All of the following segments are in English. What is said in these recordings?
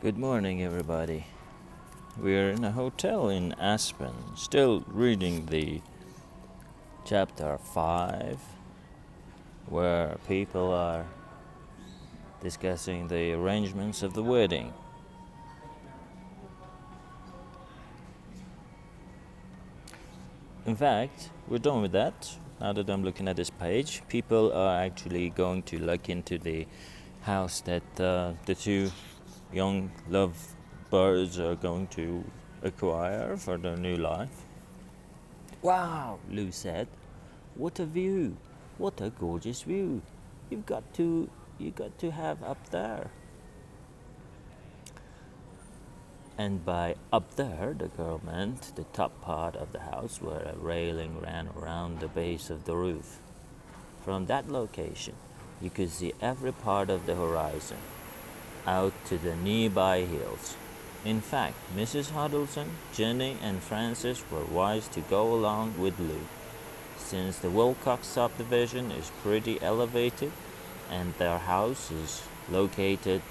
Good morning, everybody. We're in a hotel in Aspen, still reading the chapter 5, where people are discussing the arrangements of the wedding. In fact, we're done with that. Now that I'm looking at this page, people are actually going to look into the house that the two young lovebirds are going to acquire for their new life. Wow, Lou said. What a view. What a gorgeous view. You've got to have up there. And by up there, the girl meant the top part of the house where a railing ran around the base of the roof. From that location, you could see every part of the horizon, out to the nearby hills. In fact, Mrs. Huddleston, Jenny, and Frances were wise to go along with Lou, since the Wilcox subdivision is pretty elevated and their house is located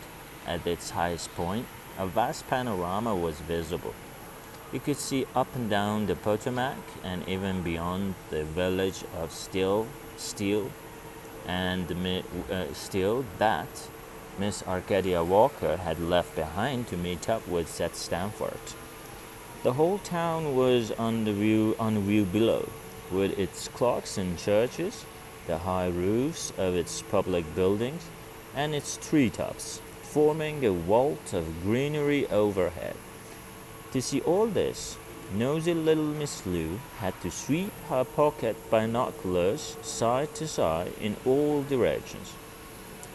at its highest point. A vast panorama was visible. You could see up and down the Potomac and even beyond the village of Steele that Miss Arcadia Walker had left behind to meet up with at Stamford. The whole town was on view below, with its clocks and churches, the high roofs of its public buildings, and its treetops, forming a vault of greenery overhead. To see all this, nosy little Miss Lou had to sweep her pocket binoculars side to side in all directions.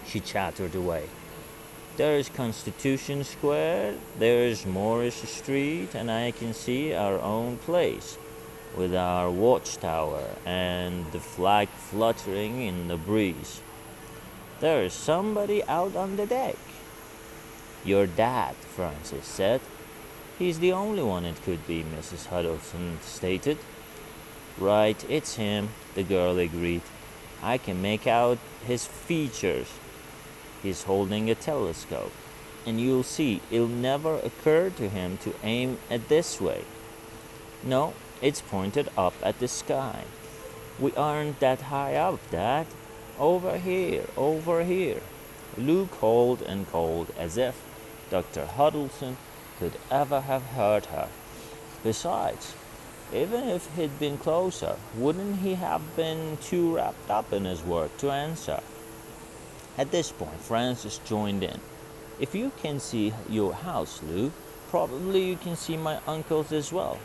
She chattered away. There's Constitution Square, there's Morris Street, and I can see our own place, with our watchtower and the flag fluttering in the breeze. There's somebody out on the deck. Your dad, Frances said. He's the only one it could be, Mrs. Huddleston stated. Right, it's him, the girl agreed. I can make out his features. He's holding a telescope, and you'll see it'll never occur to him to aim it this way. No, it's pointed up at the sky. We aren't that high up, Dad. Over here, over here. Lou called and called as if Dr. Huddleston could ever have heard her. Besides, even if he'd been closer, wouldn't he have been too wrapped up in his work to answer? At this point, Frances joined in. If you can see your house, Lou, probably you can see my uncle's as well.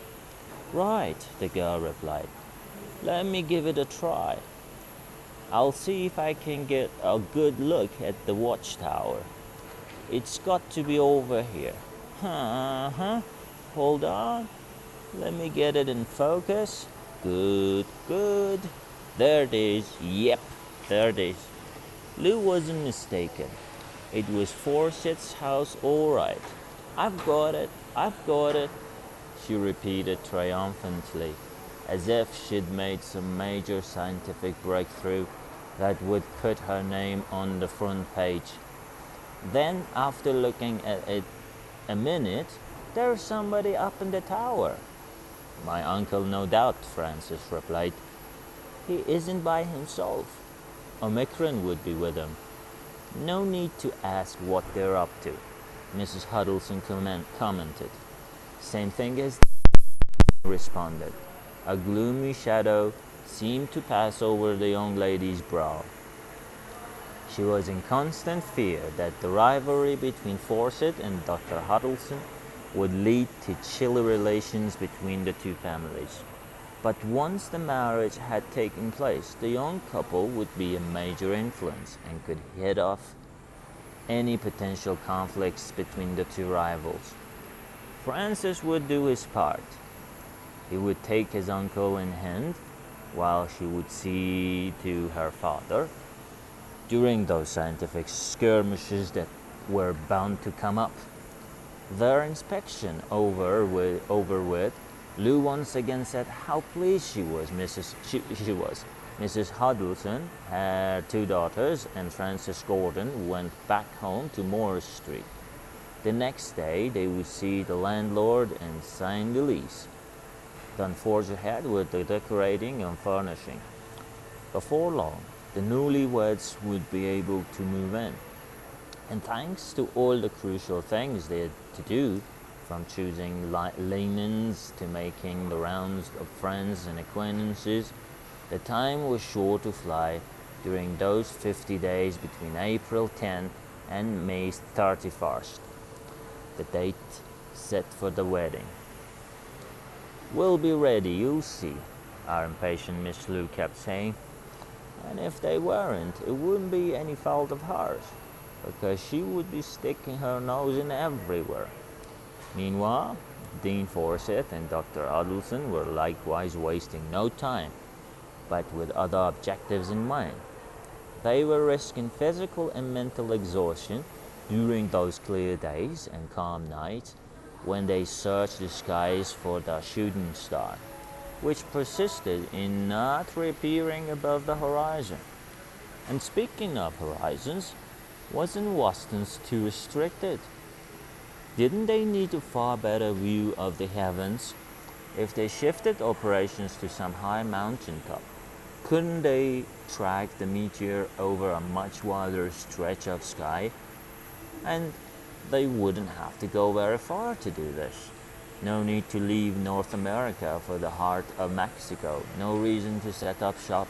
Right, the girl replied. Let me give it a try. I'll see if I can get a good look at the watchtower. It's got to be over here. Hold on. Let me get it in focus. Good. There it is. Yep, there it is. Lou wasn't mistaken. It was Forsyth's house all right. I've got it, she repeated triumphantly, as if she'd made some major scientific breakthrough that would put her name on the front page. Then, after looking at it a minute, there's somebody up in the tower. My uncle, no doubt, Frances replied. He isn't by himself. Omicron would be with him. No need to ask what they're up to, Mrs. Huddleston commented. Same thing as responded. A gloomy shadow seemed to pass over the young lady's brow. She was in constant fear that the rivalry between Forsyth and Dr. Huddleston would lead to chilly relations between the two families. But once the marriage had taken place, the young couple would be a major influence and could head off any potential conflicts between the two rivals. Francis would do his part. He would take his uncle in hand, while she would see to her father. During those scientific skirmishes that were bound to come up. Their inspection over with, Lou once again said how pleased she was. Mrs. Huddleston had 2 daughters, and Frances Gordon went back home to Morris Street. The next day, they would see the landlord and sign the lease. Then forge ahead with the decorating and furnishing. Before long, the newlyweds would be able to move in. And thanks to all the crucial things they had to do, from choosing linens to making the rounds of friends and acquaintances, the time was sure to fly during those 50 days between April 10 and May 31st, the date set for the wedding. "We'll be ready, you'll see," our impatient Miss Lou kept saying. And if they weren't, it wouldn't be any fault of hers, because she would be sticking her nose in everywhere. Meanwhile, Dean Fawcett and Dr. Adelson were likewise wasting no time, but with other objectives in mind. They were risking physical and mental exhaustion during those clear days and calm nights when they searched the skies for the shooting star, which persisted in not reappearing above the horizon. And speaking of horizons, wasn't Waston's too restricted? Didn't they need a far better view of the heavens? If they shifted operations to some high mountain top, couldn't they track the meteor over a much wider stretch of sky? And they wouldn't have to go very far to do this. No need to leave North America for the heart of Mexico. No reason to set up shop